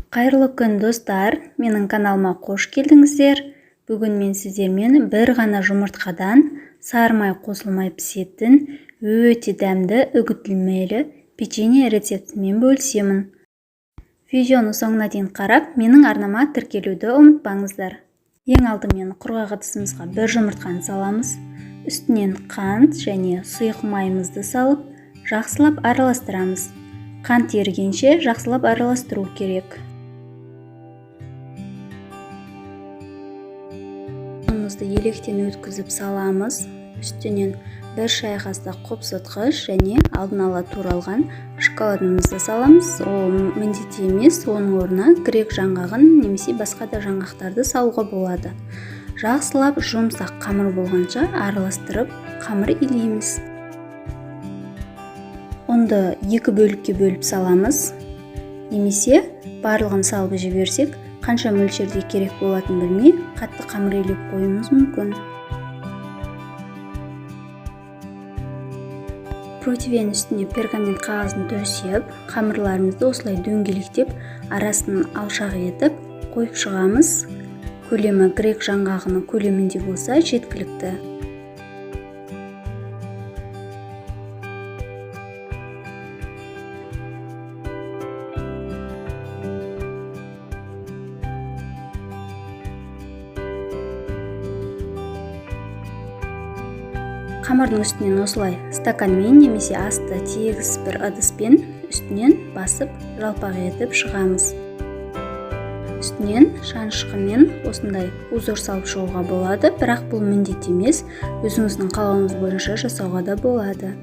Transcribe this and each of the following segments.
Қайырлы күн достар, менің каналыма қош келдіңіздер. Бүгін мен сіздермен бір ғана жұмыртқадан сары май қосылмай пісетін өте дәмді үгітілмелі печенье рецептімен бөлісемін. Видеоны соңына дейін қарап, менің арнама тіркелуді ұмытпаңыздар. Ең алдымен құрғақ ыдысымызға бір жұмыртқаны саламыз. Үстінен қант және сұйық майымызды салып, жақсылап араластырамыз. Қант ерігенше жақсылап араластыру керек. Майымызды електен өткізіп саламыз. Үстінен бір шай қасық қопсытқыш және алдын ала туралған шоколадымызды саламыз. Ол міндетті емес, оның орнына грек жаңғағын немесе басқа да жаңғақтарды салуға болады. Жақсылап жұмсақ қамыр болғанша араластырып, қамыр илейміз. Ұнды екі бөлікке бөліп саламыз. Немесе барлығын салып жіберсек, қанша мөлшерде керек болатын білмей, қатты қамыр илеп қоюымыз мүмкін. Противень үстіне пергамент қағазын төсеп, қамырларымызды осылай дөңгелектеп, арасын алшақ етіп қойып шығамыз. Көлемі грек жаңғағының көлемінде болса жеткілікті. Қамырдың үстінен осылай стаканмен немесе асты тегіс бір ыдыспен үстінен басып жалпақ етіп шығамыз. Үстінен шанышқымен осындай узор салып шығуға болады, бірақ бұл міндет емес, өзіңіздің қалауыңыз бойынша жасауға да болады.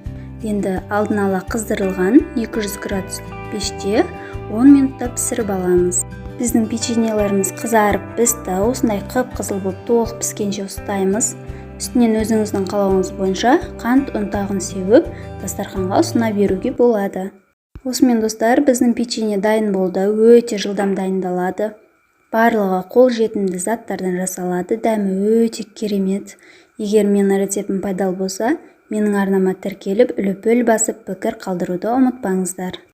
Енді алдын ала қыздырылған 200 градус пеште 10 минутта пісіріп аламыз. Біздің печеньелеріміз қызарып пісті, осындай қып-қызыл болып толық піскенше ұстаймыз. Үстінен өзіңіздің қалауыңыз бойынша қант ұнтағын сеуіп, дастарханға ұсына беруге болады. Осымен достар, біздің печенье дайын болды, өте жылдам дайындалады. Барлығы қол жетімді заттардан жасалады, дәмі өте керемет. Егер менің рецептім пайдалы болса, менің арнама тіркеліп, үліпіл басып, пікір қалдыруды ұмытпаңыздар.